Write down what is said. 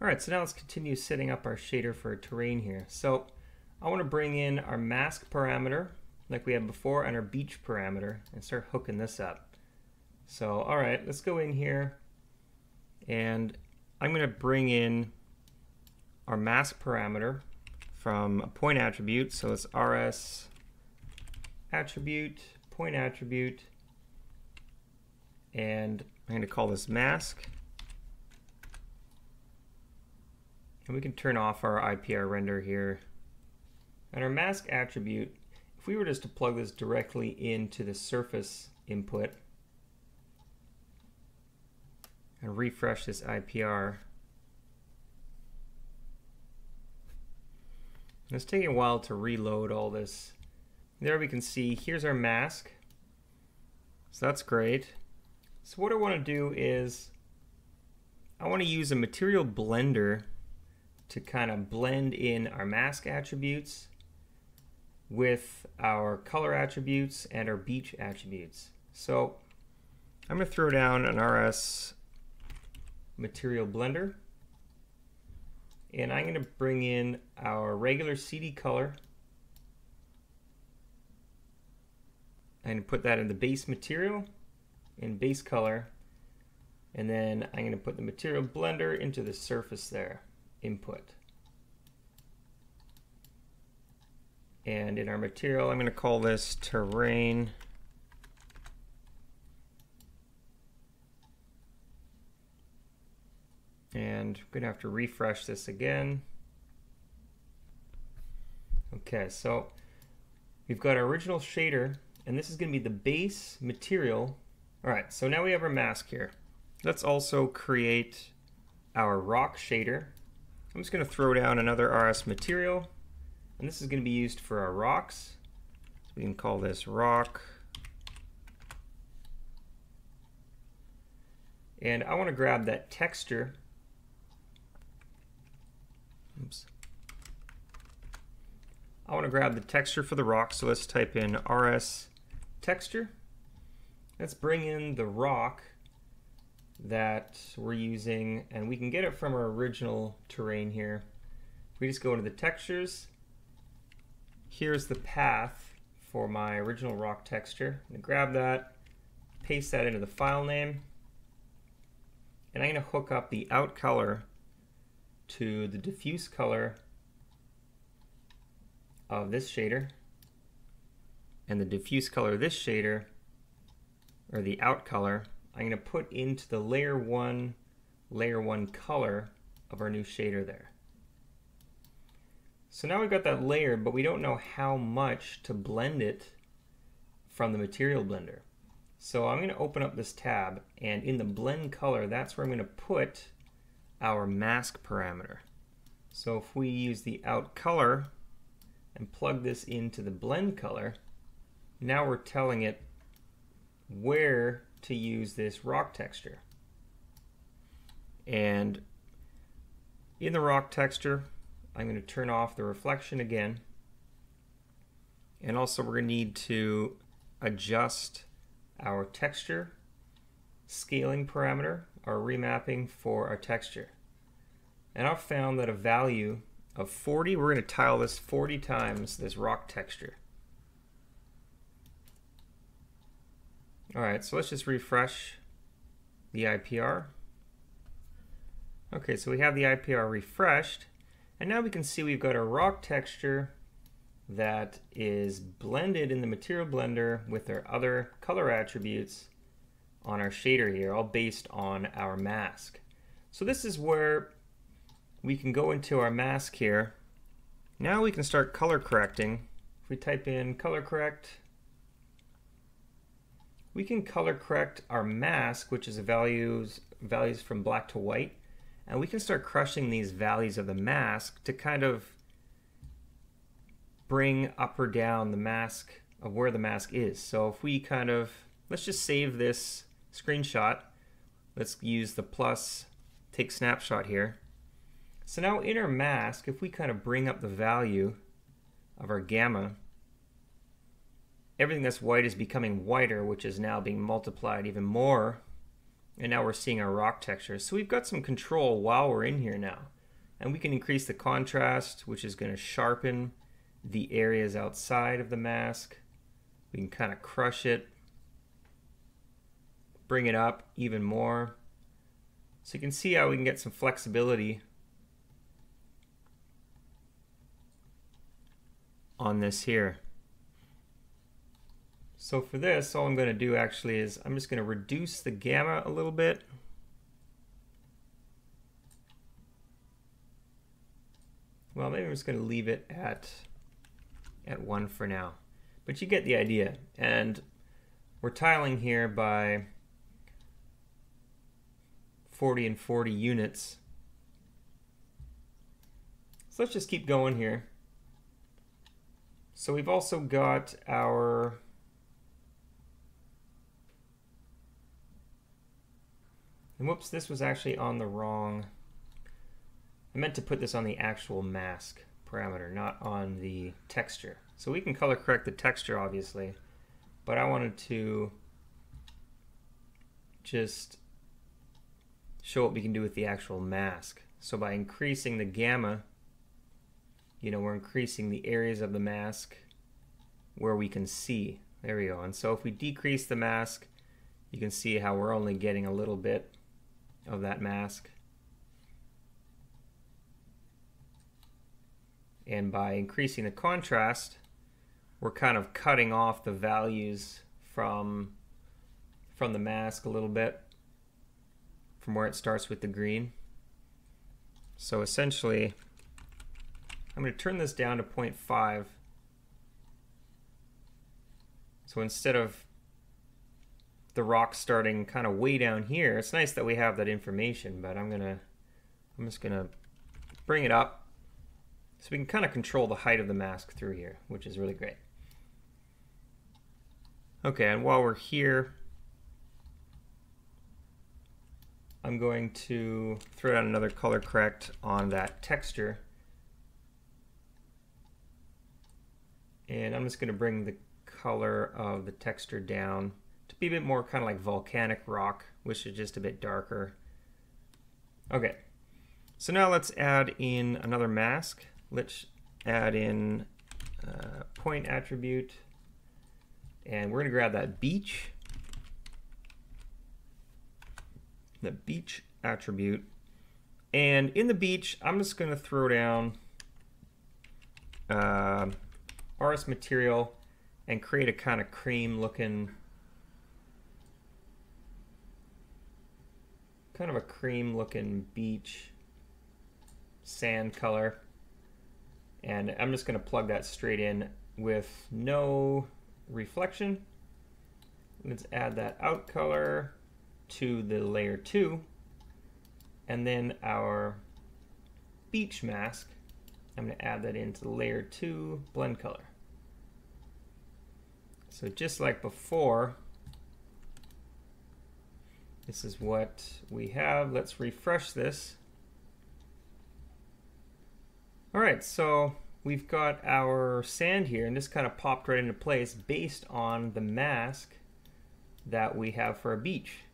Alright, so now let's continue setting up our shader for terrain here. So I want to bring in our mask parameter like we had before and our beach parameter and start hooking this up. So alright, let's go in here and I'm going to bring in our mask parameter from a point attribute. So it's rs attribute, point attribute, and I'm going to call this mask. And we can turn off our IPR render here. And our mask attribute, if we were just to plug this directly into the surface input and refresh this IPR, it's taking a while to reload all this. There we can see, here's our mask. So that's great. So what I want to do is, I want to use a material blender to kind of blend in our mask attributes with our color attributes and our beach attributes. So I'm going to throw down an RS material blender, and I'm going to bring in our regular CD color and put that in the base material in base color, and then I'm going to put the material blender into the surface there, input. And in our material, I'm going to call this terrain. And I'm going to have to refresh this again. Okay, so we've got our original shader, and this is going to be the base material. All right, so now we have our mask here. Let's also create our rock shader. I'm just going to throw down another RS material, and this is going to be used for our rocks. We can call this rock. And I want to grab that texture. Oops. I want to grab the texture for the rock, so let's type in RS texture. Let's bring in the rock that we're using, and we can get it from our original terrain here. We just go into the textures. Here's the path for my original rock texture. I'm going to grab that, paste that into the file name, and I'm going to hook up the out color to the diffuse color of this shader, and the diffuse color of this shader, or the out color, I'm going to put into the layer 1 color of our new shader there. So now we've got that layer, but we don't know how much to blend it from the material blender. So I'm going to open up this tab, and in the blend color, that's where I'm going to put our mask parameter. So if we use the out color and plug this into the blend color, now we're telling it where to use this rock texture. And in the rock texture, I'm going to turn off the reflection again, and also we're going to need to adjust our texture scaling parameter, our remapping for our texture. And I've found that a value of 40, we're going to tile this 40 times, this rock texture. Alright, so let's just refresh the IPR. Okay, so we have the IPR refreshed, and now we can see we've got a rock texture that is blended in the material blender with our other color attributes on our shader here, all based on our mask. So this is where we can go into our mask here. Now we can start color correcting. If we type in color correct, we can color correct our mask, which is values from black to white, and we can start crushing these values of the mask to kind of bring up or down the mask of where the mask is. So if we kind of, let's just save this screenshot. Let's use the plus take snapshot here. So now in our mask, if we kind of bring up the value of our gamma, everything that's white is becoming whiter, which is now being multiplied even more And now we're seeing our rock texture. So we've got some control while we're in here now. And we can increase the contrast, which is going to sharpen the areas outside of the mask. We can kind of crush it, bring it up even more. So you can see how we can get some flexibility on this here. So for this, all I'm going to do actually is I'm just going to reduce the gamma a little bit. Well, maybe I'm just going to leave it at 1 for now. But you get the idea. And we're tiling here by 40 and 40 units. So let's just keep going here. So we've also got our and whoops, this was actually on the wrong. I meant to put this on the actual mask parameter, not on the texture. So we can color correct the texture, obviously, but I wanted to just show what we can do with the actual mask. So by increasing the gamma, you know, we're increasing the areas of the mask where we can see. There we go. And so if we decrease the mask, you can see how we're only getting a little bit of that mask. And by increasing the contrast, we're kind of cutting off the values from the mask a little bit, from where it starts with the green. So essentially, I'm going to turn this down to 0.5. So instead of the rock starting kind of way down here, it's nice that we have that information, but I'm just gonna bring it up so we can kind of control the height of the mask through here, which is really great. Okay, and while we're here, I'm going to throw down another color correct on that texture. And I'm just going to bring the color of the texture down to be a bit more kind of like volcanic rock, which is just a bit darker. Okay, so now let's add in another mask. Let's add in point attribute, and we're going to grab that beach, the beach attribute, and in the beach I'm just going to throw down RS material and create a kind of cream looking, beach sand color. And I'm just going to plug that straight in with no reflection. Let's add that out color to the layer 2. And then our beach mask, I'm going to add that into the layer 2 blend color. So just like before, this is what we have. Let's refresh this. All right, so we've got our sand here, and this kind of popped right into place based on the mask that we have for a beach.